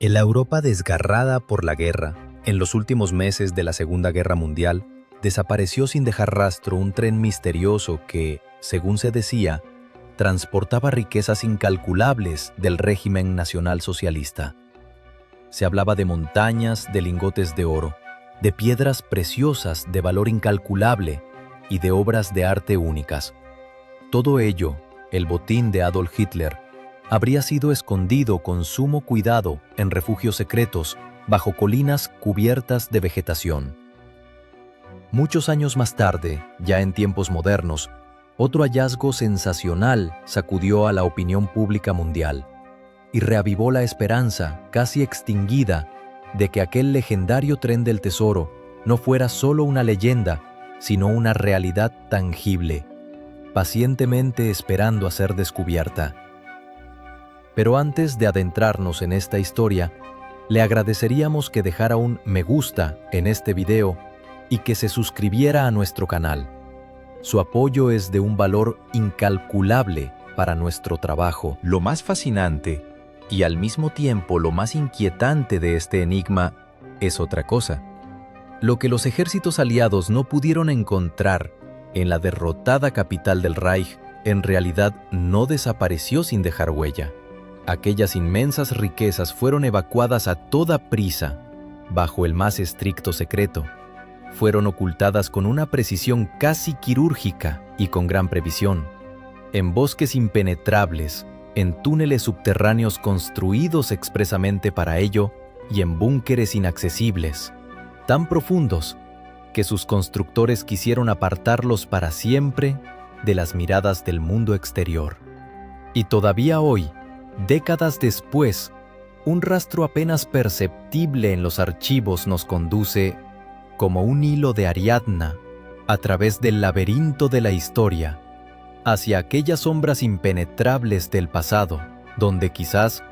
En la Europa desgarrada por la guerra, en los últimos meses de la Segunda Guerra Mundial, desapareció sin dejar rastro un tren misterioso que, según se decía, transportaba riquezas incalculables del régimen nacionalsocialista. Se hablaba de montañas de lingotes de oro, de piedras preciosas de valor incalculable y de obras de arte únicas. Todo ello, el botín de Adolf Hitler, habría sido escondido con sumo cuidado en refugios secretos bajo colinas cubiertas de vegetación. Muchos años más tarde, ya en tiempos modernos, otro hallazgo sensacional sacudió a la opinión pública mundial y reavivó la esperanza, casi extinguida, de que aquel legendario tren del tesoro no fuera solo una leyenda, sino una realidad tangible, pacientemente esperando a ser descubierta. Pero antes de adentrarnos en esta historia, le agradeceríamos que dejara un me gusta en este video y que se suscribiera a nuestro canal. Su apoyo es de un valor incalculable para nuestro trabajo. Lo más fascinante y al mismo tiempo lo más inquietante de este enigma es otra cosa. Lo que los ejércitos aliados no pudieron encontrar en la derrotada capital del Reich en realidad no desapareció sin dejar huella. Aquellas inmensas riquezas fueron evacuadas a toda prisa, bajo el más estricto secreto. Fueron ocultadas con una precisión casi quirúrgica y con gran previsión, en bosques impenetrables, en túneles subterráneos construidos expresamente para ello y en búnkeres inaccesibles, tan profundos que sus constructores quisieron apartarlos para siempre de las miradas del mundo exterior. Y todavía hoy, décadas después, un rastro apenas perceptible en los archivos nos conduce, como un hilo de Ariadna, a través del laberinto de la historia, hacia aquellas sombras impenetrables del pasado, donde quizás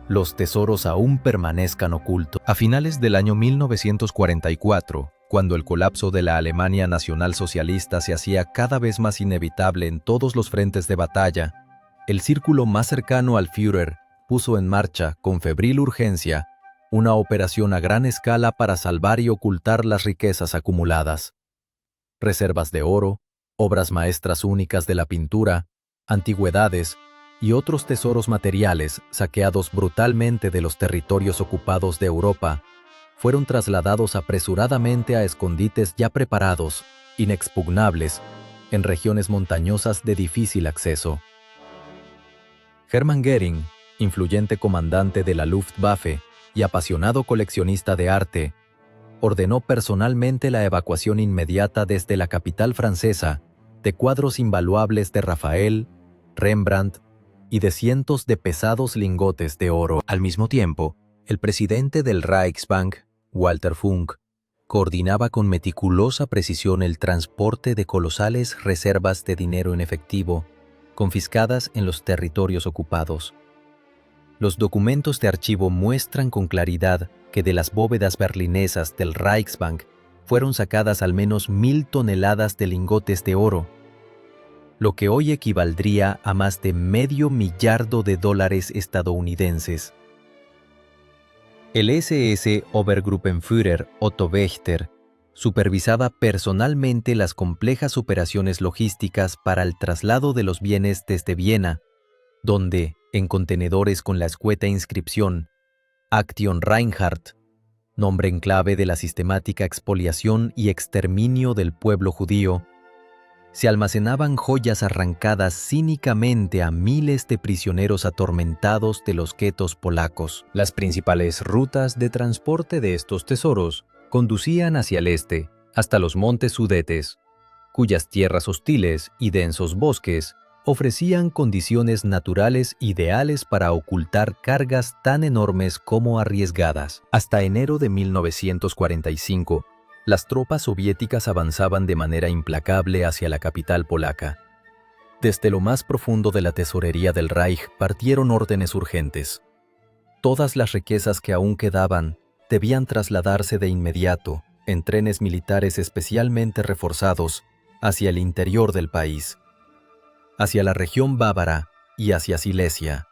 los tesoros aún permanezcan ocultos. A finales del año 1944, cuando el colapso de la Alemania nacionalsocialista se hacía cada vez más inevitable en todos los frentes de batalla, el círculo más cercano al Führer puso en marcha, con febril urgencia, una operación a gran escala para salvar y ocultar las riquezas acumuladas. Reservas de oro, obras maestras únicas de la pintura, antigüedades y otros tesoros materiales saqueados brutalmente de los territorios ocupados de Europa fueron trasladados apresuradamente a escondites ya preparados, inexpugnables, en regiones montañosas de difícil acceso. Hermann Göring, influyente comandante de la Luftwaffe y apasionado coleccionista de arte, ordenó personalmente la evacuación inmediata desde la capital francesa de cuadros invaluables de Rafael, Rembrandt y de cientos de pesados lingotes de oro. Al mismo tiempo, el presidente del Reichsbank, Walter Funk, coordinaba con meticulosa precisión el transporte de colosales reservas de dinero en efectivo confiscadas en los territorios ocupados. Los documentos de archivo muestran con claridad que de las bóvedas berlinesas del Reichsbank fueron sacadas al menos 1.000 toneladas de lingotes de oro, lo que hoy equivaldría a más de $500 millones estadounidenses. El SS Obergruppenführer Otto Wächter supervisaba personalmente las complejas operaciones logísticas para el traslado de los bienes desde Viena, donde, en contenedores con la escueta inscripción Action Reinhardt, nombre en clave de la sistemática expoliación y exterminio del pueblo judío, se almacenaban joyas arrancadas cínicamente a miles de prisioneros atormentados de los guetos polacos. Las principales rutas de transporte de estos tesoros conducían hacia el este, hasta los montes Sudetes, cuyas tierras hostiles y densos bosques ofrecían condiciones naturales ideales para ocultar cargas tan enormes como arriesgadas. Hasta enero de 1945, las tropas soviéticas avanzaban de manera implacable hacia la capital polaca. Desde lo más profundo de la tesorería del Reich partieron órdenes urgentes. Todas las riquezas que aún quedaban debían trasladarse de inmediato, en trenes militares especialmente reforzados, hacia el interior del país, hacia la región bávara y hacia Silesia.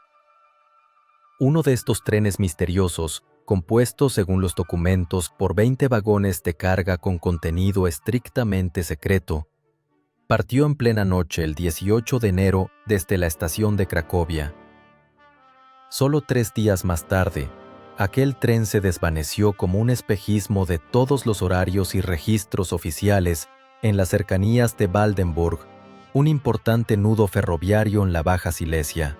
Uno de estos trenes misteriosos, compuesto según los documentos por 20 vagones de carga con contenido estrictamente secreto, partió en plena noche el 18 de enero desde la estación de Cracovia. Solo 3 días más tarde, aquel tren se desvaneció como un espejismo de todos los horarios y registros oficiales en las cercanías de Waldenburg, un importante nudo ferroviario en la Baja Silesia.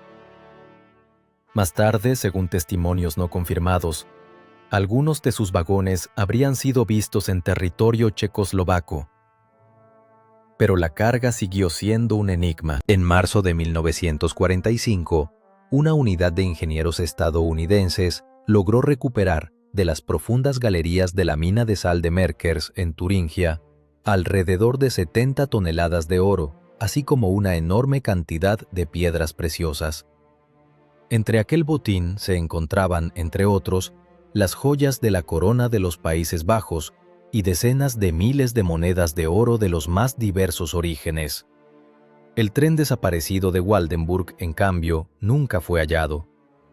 Más tarde, según testimonios no confirmados, algunos de sus vagones habrían sido vistos en territorio checoslovaco. Pero la carga siguió siendo un enigma. En marzo de 1945, una unidad de ingenieros estadounidenses logró recuperar de las profundas galerías de la mina de sal de Merkers en Turingia alrededor de 70 toneladas de oro, así como una enorme cantidad de piedras preciosas. Entre aquel botín se encontraban, entre otros, las joyas de la corona de los Países Bajos y decenas de miles de monedas de oro de los más diversos orígenes. El tren desaparecido de Waldenburg, en cambio, nunca fue hallado,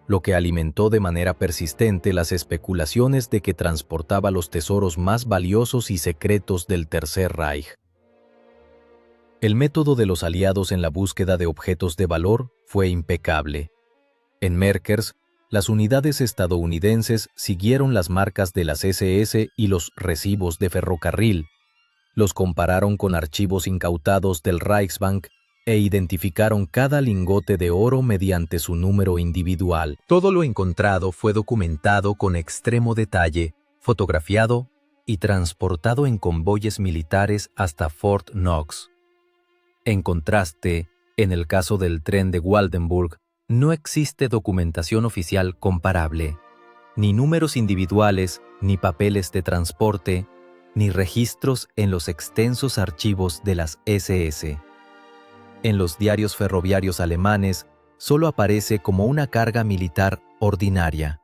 lo que alimentó de manera persistente las especulaciones de que transportaba los tesoros más valiosos y secretos del Tercer Reich. El método de los aliados en la búsqueda de objetos de valor fue impecable. En Merkers, las unidades estadounidenses siguieron las marcas de las SS y los recibos de ferrocarril, los compararon con archivos incautados del Reichsbank e identificaron cada lingote de oro mediante su número individual. Todo lo encontrado fue documentado con extremo detalle, fotografiado y transportado en convoyes militares hasta Fort Knox. En contraste, en el caso del tren de Waldenburg, no existe documentación oficial comparable, ni números individuales, ni papeles de transporte, ni registros en los extensos archivos de las SS. En los diarios ferroviarios alemanes solo aparece como una carga militar ordinaria.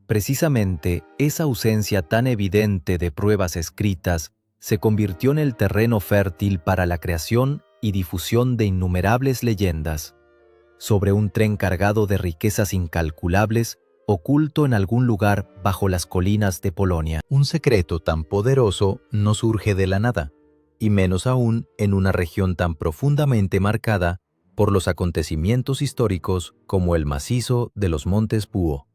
Precisamente esa ausencia tan evidente de pruebas escritas se convirtió en el terreno fértil para la creación y difusión de innumerables leyendas sobre un tren cargado de riquezas incalculables oculto en algún lugar bajo las colinas de Polonia. Un secreto tan poderoso no surge de la nada, y menos aún en una región tan profundamente marcada por los acontecimientos históricos como el macizo de los Montes Puo.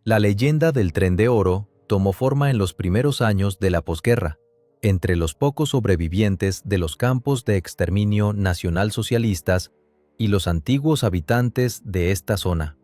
La leyenda del Tren de Oro tomó forma en los primeros años de la posguerra, entre los pocos sobrevivientes de los campos de exterminio nacionalsocialistas y los antiguos habitantes de esta zona.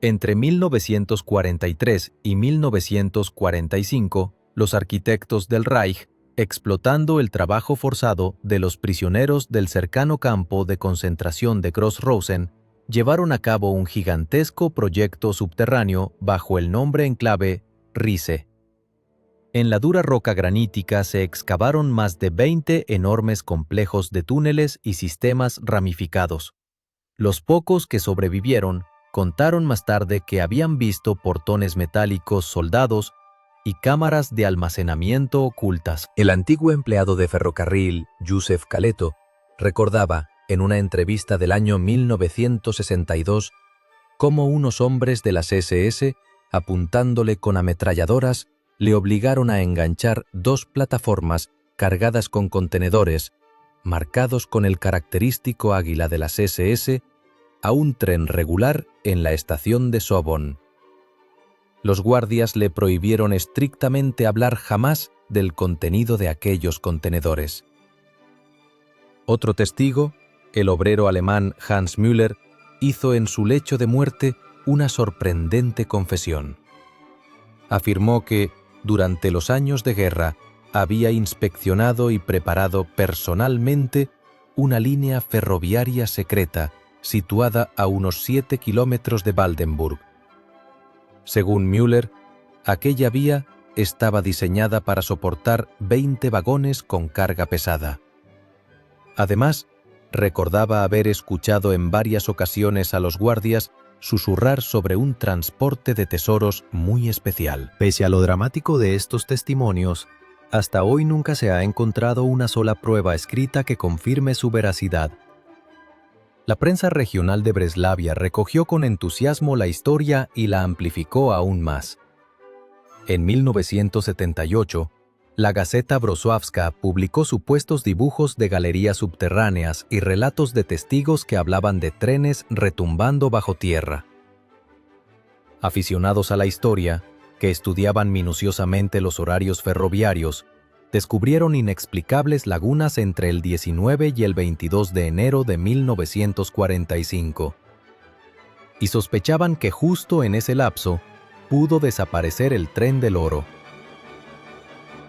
Entre 1943 y 1945, los arquitectos del Reich, explotando el trabajo forzado de los prisioneros del cercano campo de concentración de Gross-Rosen, llevaron a cabo un gigantesco proyecto subterráneo bajo el nombre en clave Riese. En la dura roca granítica se excavaron más de 20 enormes complejos de túneles y sistemas ramificados. Los pocos que sobrevivieron contaron más tarde que habían visto portones metálicos soldados y cámaras de almacenamiento ocultas. El antiguo empleado de ferrocarril, Joseph Caleto, recordaba en una entrevista del año 1962 cómo unos hombres de las SS, apuntándole con ametralladoras, le obligaron a enganchar 2 plataformas cargadas con contenedores, marcados con el característico águila de las SS, a un tren regular en la estación de Sobón. Los guardias le prohibieron estrictamente hablar jamás del contenido de aquellos contenedores. Otro testigo, el obrero alemán Hans Müller, hizo en su lecho de muerte una sorprendente confesión. Afirmó que, durante los años de guerra, había inspeccionado y preparado personalmente una línea ferroviaria secreta situada a unos 7 kilómetros de Waldenburg. Según Müller, aquella vía estaba diseñada para soportar 20 vagones con carga pesada. Además, recordaba haber escuchado en varias ocasiones a los guardias susurrar sobre un transporte de tesoros muy especial. Pese a lo dramático de estos testimonios, hasta hoy nunca se ha encontrado una sola prueba escrita que confirme su veracidad. La prensa regional de Breslavia recogió con entusiasmo la historia y la amplificó aún más. En 1978, la Gazeta Wrocławska publicó supuestos dibujos de galerías subterráneas y relatos de testigos que hablaban de trenes retumbando bajo tierra. Aficionados a la historia, que estudiaban minuciosamente los horarios ferroviarios, descubrieron inexplicables lagunas entre el 19 y el 22 de enero de 1945. Y sospechaban que justo en ese lapso pudo desaparecer el tren del oro.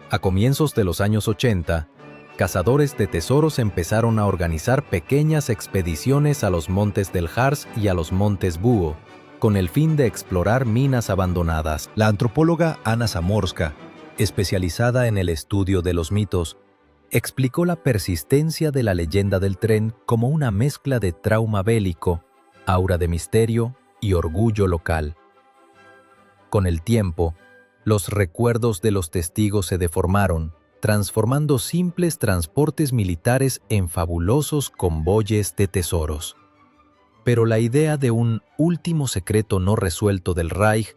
A comienzos de los años 80, cazadores de tesoros empezaron a organizar pequeñas expediciones a los montes del Harz y a los montes Búho, con el fin de explorar minas abandonadas. La antropóloga Anna Zamorska, especializada en el estudio de los mitos, explicó la persistencia de la leyenda del tren como una mezcla de trauma bélico, aura de misterio y orgullo local. Con el tiempo, los recuerdos de los testigos se deformaron, transformando simples transportes militares en fabulosos convoyes de tesoros. Pero la idea de un último secreto no resuelto del Reich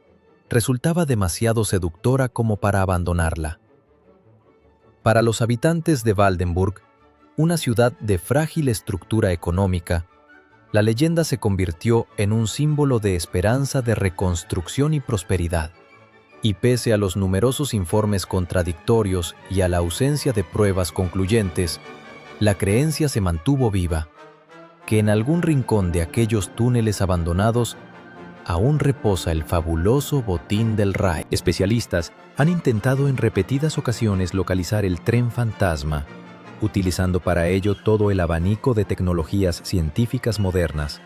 resultaba demasiado seductora como para abandonarla. Para los habitantes de Waldenburg, una ciudad de frágil estructura económica, la leyenda se convirtió en un símbolo de esperanza de reconstrucción y prosperidad. Y pese a los numerosos informes contradictorios y a la ausencia de pruebas concluyentes, la creencia se mantuvo viva, que en algún rincón de aquellos túneles abandonados aún reposa el fabuloso botín del Reich. Especialistas han intentado en repetidas ocasiones localizar el tren fantasma, utilizando para ello todo el abanico de tecnologías científicas modernas.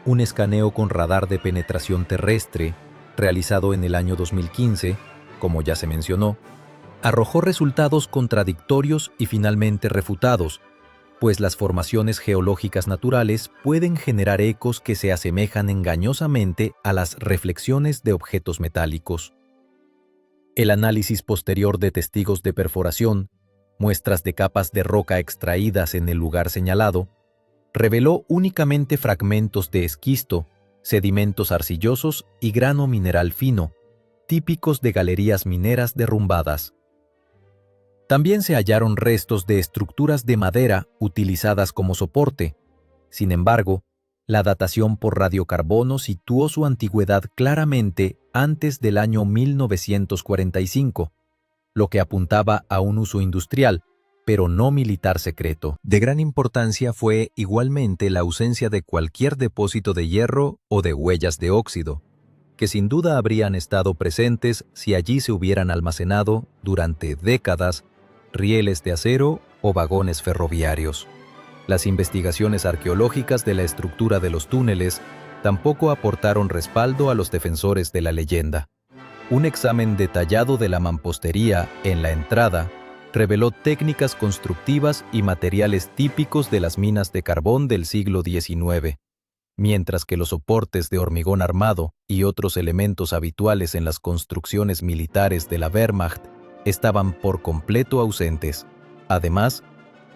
Un escaneo con radar de penetración terrestre, realizado en el año 2015, como ya se mencionó, arrojó resultados contradictorios y finalmente refutados, pues las formaciones geológicas naturales pueden generar ecos que se asemejan engañosamente a las reflexiones de objetos metálicos. El análisis posterior de testigos de perforación, muestras de capas de roca extraídas en el lugar señalado, reveló únicamente fragmentos de esquisto, sedimentos arcillosos y grano mineral fino, típicos de galerías mineras derrumbadas. También se hallaron restos de estructuras de madera utilizadas como soporte. Sin embargo, la datación por radiocarbono situó su antigüedad claramente antes del año 1945, lo que apuntaba a un uso industrial, pero no militar secreto. De gran importancia fue igualmente la ausencia de cualquier depósito de hierro o de huellas de óxido, que sin duda habrían estado presentes si allí se hubieran almacenado durante décadas rieles de acero o vagones ferroviarios. Las investigaciones arqueológicas de la estructura de los túneles tampoco aportaron respaldo a los defensores de la leyenda. Un examen detallado de la mampostería en la entrada reveló técnicas constructivas y materiales típicos de las minas de carbón del siglo XIX, mientras que los soportes de hormigón armado y otros elementos habituales en las construcciones militares de la Wehrmacht estaban por completo ausentes. Además,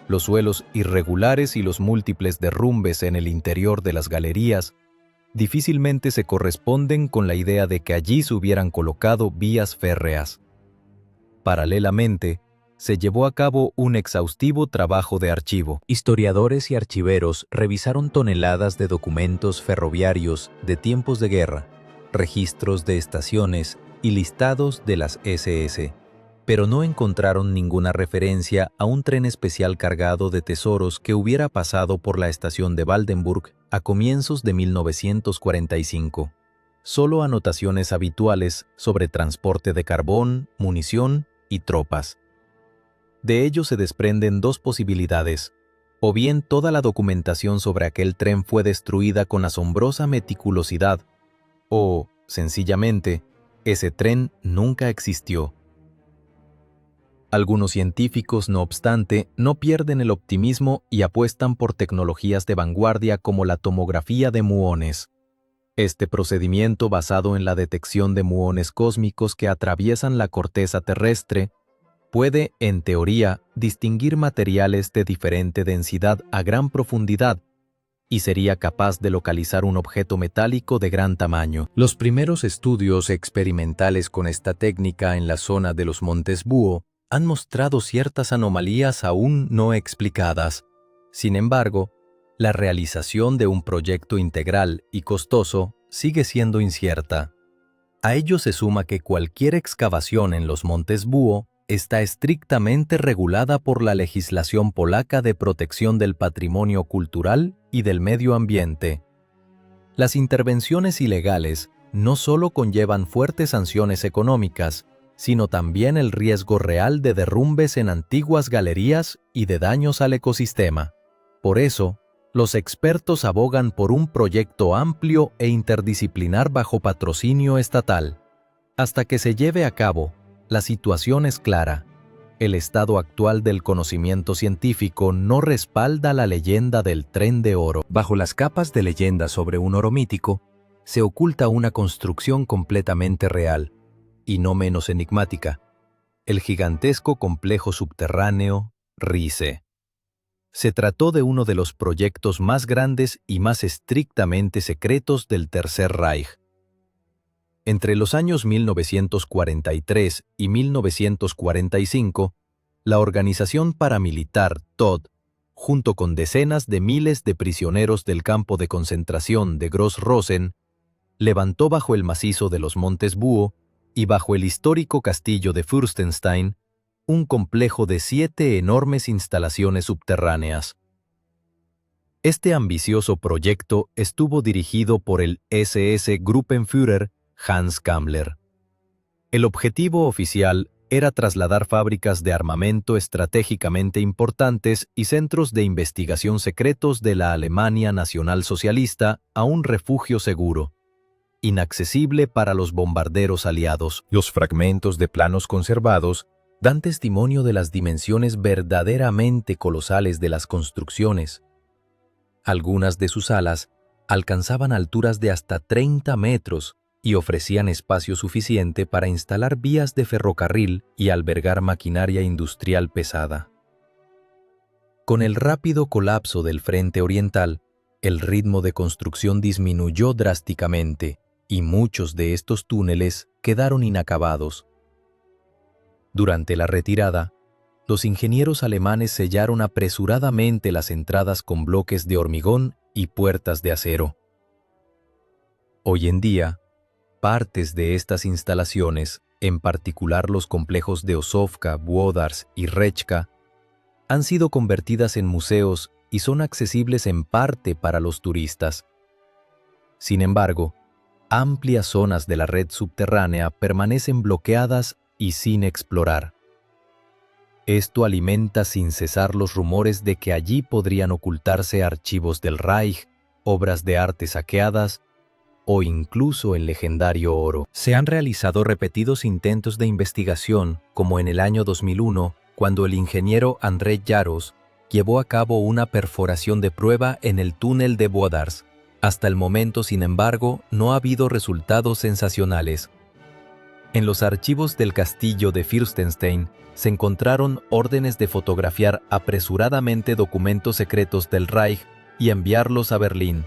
los suelos irregulares y los múltiples derrumbes en el interior de las galerías difícilmente se corresponden con la idea de que allí se hubieran colocado vías férreas. Paralelamente, se llevó a cabo un exhaustivo trabajo de archivo. Historiadores y archiveros revisaron toneladas de documentos ferroviarios de tiempos de guerra, registros de estaciones y listados de las SS, pero no encontraron ninguna referencia a un tren especial cargado de tesoros que hubiera pasado por la estación de Waldenburg a comienzos de 1945. Solo anotaciones habituales sobre transporte de carbón, munición y tropas. De ello se desprenden dos posibilidades: o bien toda la documentación sobre aquel tren fue destruida con asombrosa meticulosidad, o, sencillamente, ese tren nunca existió. Algunos científicos, no obstante, no pierden el optimismo y apuestan por tecnologías de vanguardia como la tomografía de muones. Este procedimiento, basado en la detección de muones cósmicos que atraviesan la corteza terrestre, puede, en teoría, distinguir materiales de diferente densidad a gran profundidad, y sería capaz de localizar un objeto metálico de gran tamaño. Los primeros estudios experimentales con esta técnica en la zona de los Montes Búho han mostrado ciertas anomalías aún no explicadas. Sin embargo, la realización de un proyecto integral y costoso sigue siendo incierta. A ello se suma que cualquier excavación en los Montes Búho está estrictamente regulada por la legislación polaca de protección del patrimonio cultural y del medio ambiente. Las intervenciones ilegales no solo conllevan fuertes sanciones económicas, sino también el riesgo real de derrumbes en antiguas galerías y de daños al ecosistema. Por eso, los expertos abogan por un proyecto amplio e interdisciplinar bajo patrocinio estatal. Hasta que se lleve a cabo, la situación es clara. El estado actual del conocimiento científico no respalda la leyenda del tren de oro. Bajo las capas de leyenda sobre un oro mítico, se oculta una construcción completamente real, y no menos enigmática: el gigantesco complejo subterráneo Riese. Se trató de uno de los proyectos más grandes y más estrictamente secretos del Tercer Reich. Entre los años 1943 y 1945, la organización paramilitar Todt, junto con decenas de miles de prisioneros del campo de concentración de Gross-Rosen, levantó bajo el macizo de los Montes Búho y bajo el histórico castillo de Fürstenstein un complejo de 7 enormes instalaciones subterráneas. Este ambicioso proyecto estuvo dirigido por el SS Gruppenführer Hans Kammler. El objetivo oficial era trasladar fábricas de armamento estratégicamente importantes y centros de investigación secretos de la Alemania nacionalsocialista a un refugio seguro, inaccesible para los bombarderos aliados. Los fragmentos de planos conservados dan testimonio de las dimensiones verdaderamente colosales de las construcciones. Algunas de sus alas alcanzaban alturas de hasta 30 metros y ofrecían espacio suficiente para instalar vías de ferrocarril y albergar maquinaria industrial pesada. Con el rápido colapso del frente oriental, el ritmo de construcción disminuyó drásticamente y muchos de estos túneles quedaron inacabados. Durante la retirada, los ingenieros alemanes sellaron apresuradamente las entradas con bloques de hormigón y puertas de acero. Hoy en día, partes de estas instalaciones, en particular los complejos de Osowka, Włodars y Rechka, han sido convertidas en museos y son accesibles en parte para los turistas. Sin embargo, amplias zonas de la red subterránea permanecen bloqueadas y sin explorar. Esto alimenta sin cesar los rumores de que allí podrían ocultarse archivos del Reich, obras de arte saqueadas o incluso el legendario oro. Se han realizado repetidos intentos de investigación, como en el año 2001, cuando el ingeniero Andrzej Jaros llevó a cabo una perforación de prueba en el túnel de Włodars. Hasta el momento, sin embargo, no ha habido resultados sensacionales. En los archivos del castillo de Fürstenstein se encontraron órdenes de fotografiar apresuradamente documentos secretos del Reich y enviarlos a Berlín.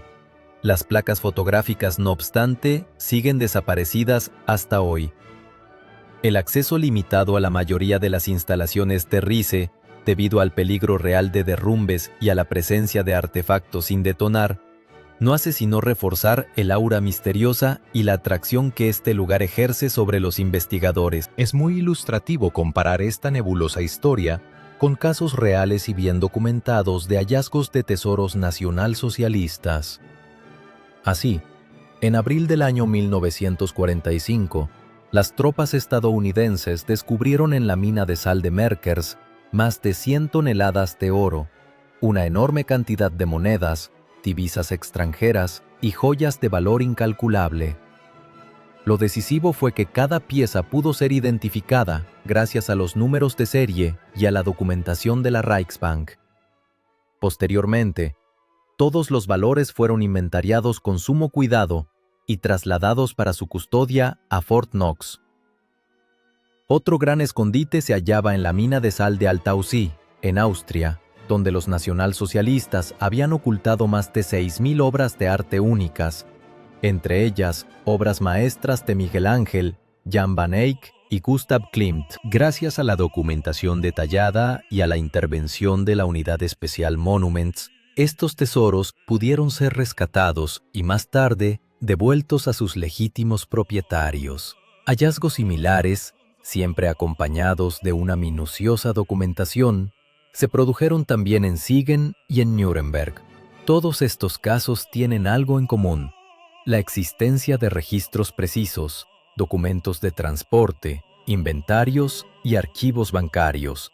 Las placas fotográficas, no obstante, siguen desaparecidas hasta hoy. El acceso limitado a la mayoría de las instalaciones de Riese, debido al peligro real de derrumbes y a la presencia de artefactos sin detonar, no hace sino reforzar el aura misteriosa y la atracción que este lugar ejerce sobre los investigadores. Es muy ilustrativo comparar esta nebulosa historia con casos reales y bien documentados de hallazgos de tesoros nacionalsocialistas. Así, en abril del año 1945, las tropas estadounidenses descubrieron en la mina de sal de Merkers más de 100 toneladas de oro, una enorme cantidad de monedas, divisas extranjeras y joyas de valor incalculable. Lo decisivo fue que cada pieza pudo ser identificada gracias a los números de serie y a la documentación de la Reichsbank. Posteriormente, todos los valores fueron inventariados con sumo cuidado y trasladados para su custodia a Fort Knox. Otro gran escondite se hallaba en la mina de sal de Altaussee, en Austria, donde los nacionalsocialistas habían ocultado más de 6.000 obras de arte únicas, entre ellas obras maestras de Miguel Ángel, Jan van Eyck y Gustav Klimt. Gracias a la documentación detallada y a la intervención de la Unidad Especial Monuments, estos tesoros pudieron ser rescatados y más tarde devueltos a sus legítimos propietarios. Hallazgos similares, siempre acompañados de una minuciosa documentación, se produjeron también en Siegen y en Nuremberg. Todos estos casos tienen algo en común: la existencia de registros precisos, documentos de transporte, inventarios y archivos bancarios.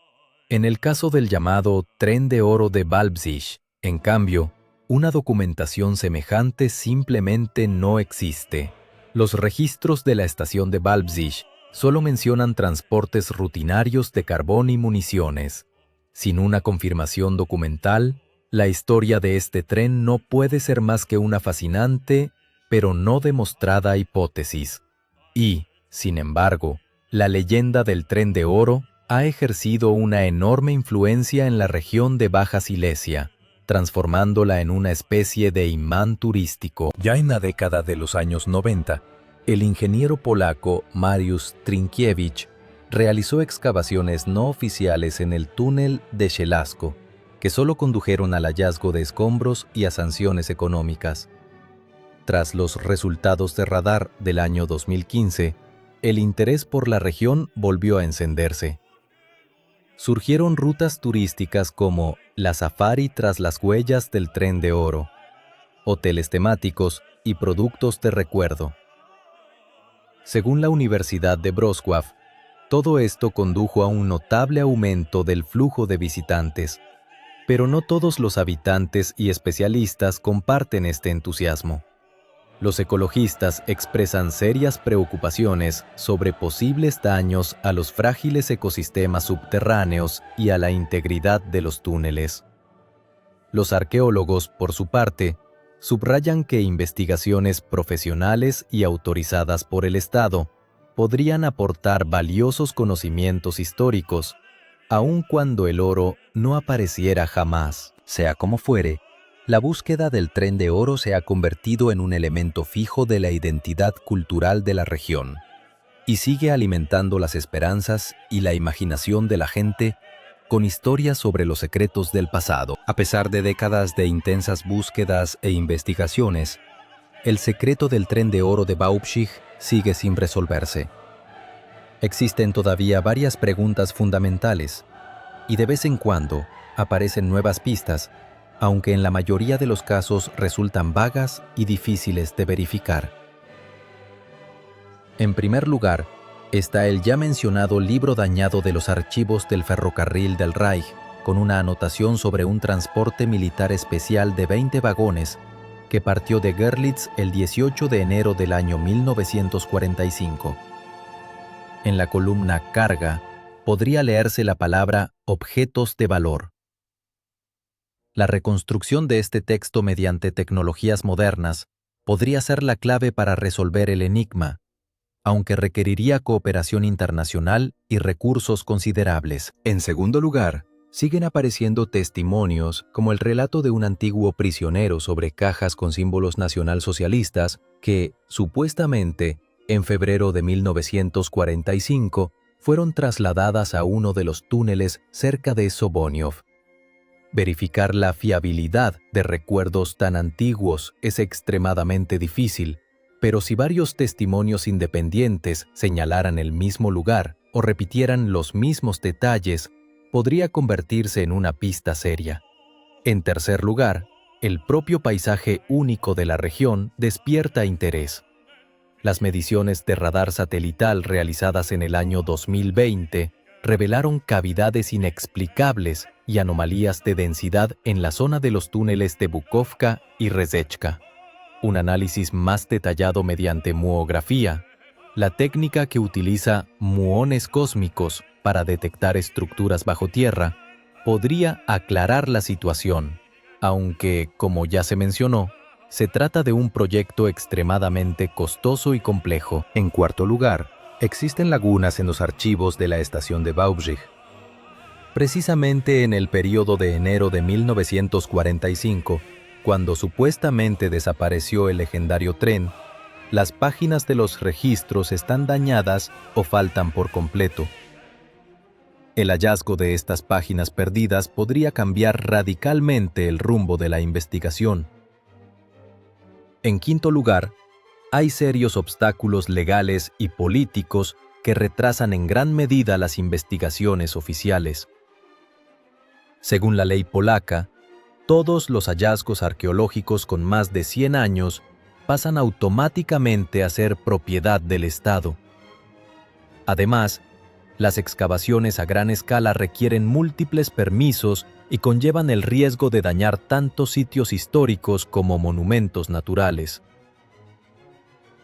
En el caso del llamado Tren de Oro de Walpsig, en cambio, una documentación semejante simplemente no existe. Los registros de la estación de Walpsig solo mencionan transportes rutinarios de carbón y municiones. Sin una confirmación documental, la historia de este tren no puede ser más que una fascinante, pero no demostrada hipótesis. Y, sin embargo, la leyenda del Tren de Oro ha ejercido una enorme influencia en la región de Baja Silesia, transformándola en una especie de imán turístico. Ya en la década de los años 90, el ingeniero polaco Mariusz Trinkiewicz realizó excavaciones no oficiales en el túnel de Sielaszko, que solo condujeron al hallazgo de escombros y a sanciones económicas. Tras los resultados de radar del año 2015, el interés por la región volvió a encenderse. Surgieron rutas turísticas como la safari tras las huellas del Tren de Oro, hoteles temáticos y productos de recuerdo. Según la Universidad de Wrocław, todo esto condujo a un notable aumento del flujo de visitantes, pero no todos los habitantes y especialistas comparten este entusiasmo. Los ecologistas expresan serias preocupaciones sobre posibles daños a los frágiles ecosistemas subterráneos y a la integridad de los túneles. Los arqueólogos, por su parte, subrayan que investigaciones profesionales y autorizadas por el Estado podrían aportar valiosos conocimientos históricos, aun cuando el oro no apareciera jamás. Sea como fuere, la búsqueda del Tren de Oro se ha convertido en un elemento fijo de la identidad cultural de la región y sigue alimentando las esperanzas y la imaginación de la gente con historias sobre los secretos del pasado. A pesar de décadas de intensas búsquedas e investigaciones, el secreto del Tren de Oro de Walpsig sigue sin resolverse. Existen todavía varias preguntas fundamentales y de vez en cuando aparecen nuevas pistas, aunque en la mayoría de los casos resultan vagas y difíciles de verificar. En primer lugar, está el ya mencionado libro dañado de los archivos del ferrocarril del Reich, con una anotación sobre un transporte militar especial de 20 vagones que partió de Görlitz el 18 de enero del año 1945. En la columna Carga podría leerse la palabra objetos de valor. La reconstrucción de este texto mediante tecnologías modernas podría ser la clave para resolver el enigma, aunque requeriría cooperación internacional y recursos considerables. En segundo lugar, siguen apareciendo testimonios como el relato de un antiguo prisionero sobre cajas con símbolos nacionalsocialistas que, supuestamente, en febrero de 1945, fueron trasladadas a uno de los túneles cerca de Soboniov. Verificar la fiabilidad de recuerdos tan antiguos es extremadamente difícil, pero si varios testimonios independientes señalaran el mismo lugar o repitieran los mismos detalles, podría convertirse en una pista seria. En tercer lugar, el propio paisaje único de la región despierta interés. Las mediciones de radar satelital realizadas en el año 2020 revelaron cavidades inexplicables y anomalías de densidad en la zona de los túneles de Bukovka y Rzeczka. Un análisis más detallado mediante muografía, la técnica que utiliza muones cósmicos para detectar estructuras bajo tierra, podría aclarar la situación, aunque, como ya se mencionó, se trata de un proyecto extremadamente costoso y complejo. En cuarto lugar, existen lagunas en los archivos de la estación de Walpsig. Precisamente en el periodo de enero de 1945, cuando supuestamente desapareció el legendario tren, las páginas de los registros están dañadas o faltan por completo. El hallazgo de estas páginas perdidas podría cambiar radicalmente el rumbo de la investigación. En quinto lugar, hay serios obstáculos legales y políticos que retrasan en gran medida las investigaciones oficiales. Según la ley polaca, todos los hallazgos arqueológicos con más de 100 años pasan automáticamente a ser propiedad del Estado. Además, las excavaciones a gran escala requieren múltiples permisos y conllevan el riesgo de dañar tanto sitios históricos como monumentos naturales.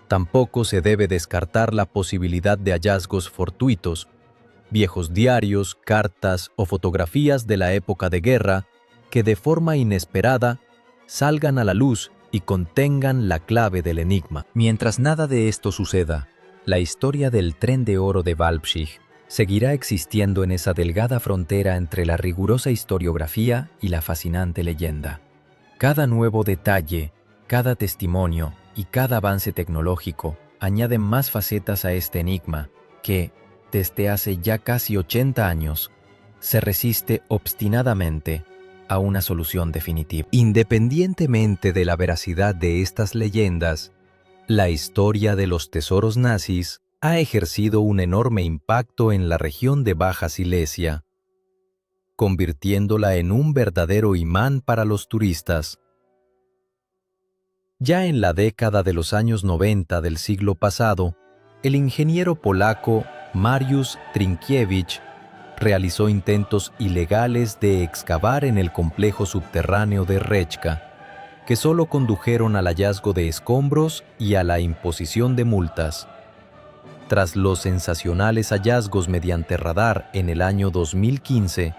Tampoco se debe descartar la posibilidad de hallazgos fortuitos, viejos diarios, cartas o fotografías de la época de guerra que de forma inesperada salgan a la luz y contengan la clave del enigma. Mientras nada de esto suceda, la historia del tren de oro de Leipzig seguirá existiendo en esa delgada frontera entre la rigurosa historiografía y la fascinante leyenda. Cada nuevo detalle, cada testimonio y cada avance tecnológico añaden más facetas a este enigma que, desde hace ya casi 80 años, se resiste obstinadamente a una solución definitiva. Independientemente de la veracidad de estas leyendas, la historia de los tesoros nazis ha ejercido un enorme impacto en la región de Baja Silesia, convirtiéndola en un verdadero imán para los turistas. Ya en la década de los años 90 del siglo pasado, el ingeniero polaco Mariusz Trinkiewicz realizó intentos ilegales de excavar en el complejo subterráneo de Rechka, que solo condujeron al hallazgo de escombros y a la imposición de multas. Tras los sensacionales hallazgos mediante radar en el año 2015,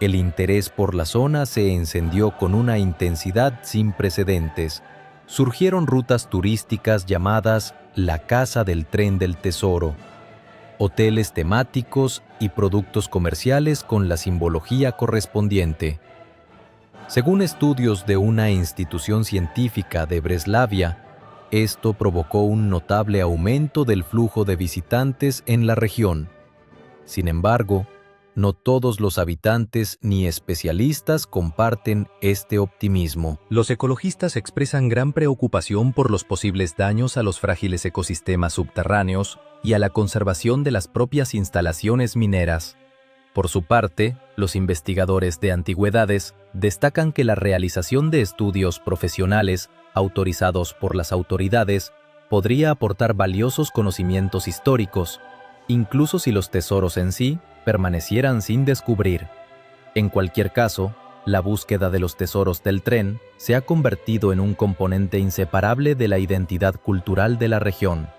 el interés por la zona se encendió con una intensidad sin precedentes. Surgieron rutas turísticas llamadas la Casa del Tren del Tesoro, hoteles temáticos y productos comerciales con la simbología correspondiente. Según estudios de una institución científica de Breslavia, esto provocó un notable aumento del flujo de visitantes en la región. Sin embargo, no todos los habitantes ni especialistas comparten este optimismo. Los ecologistas expresan gran preocupación por los posibles daños a los frágiles ecosistemas subterráneos y a la conservación de las propias instalaciones mineras. Por su parte, los investigadores de antigüedades destacan que la realización de estudios profesionales autorizados por las autoridades podría aportar valiosos conocimientos históricos, incluso si los tesoros en sí permanecieran sin descubrir. En cualquier caso, la búsqueda de los tesoros del tren se ha convertido en un componente inseparable de la identidad cultural de la región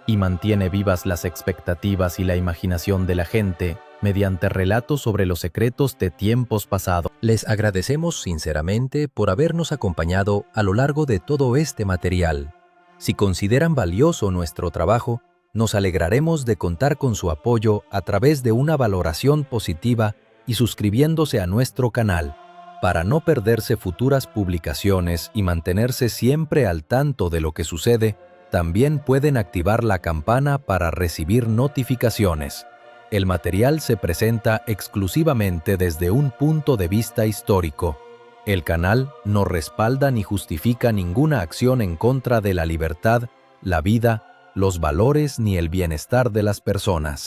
y mantiene vivas las expectativas y la imaginación de la gente mediante relatos sobre los secretos de tiempos pasados. Les agradecemos sinceramente por habernos acompañado a lo largo de todo este material. Si consideran valioso nuestro trabajo, nos alegraremos de contar con su apoyo a través de una valoración positiva y suscribiéndose a nuestro canal. Para no perderse futuras publicaciones y mantenerse siempre al tanto de lo que sucede, también pueden activar la campana para recibir notificaciones. El material se presenta exclusivamente desde un punto de vista histórico. El canal no respalda ni justifica ninguna acción en contra de la libertad, la vida, los valores ni el bienestar de las personas.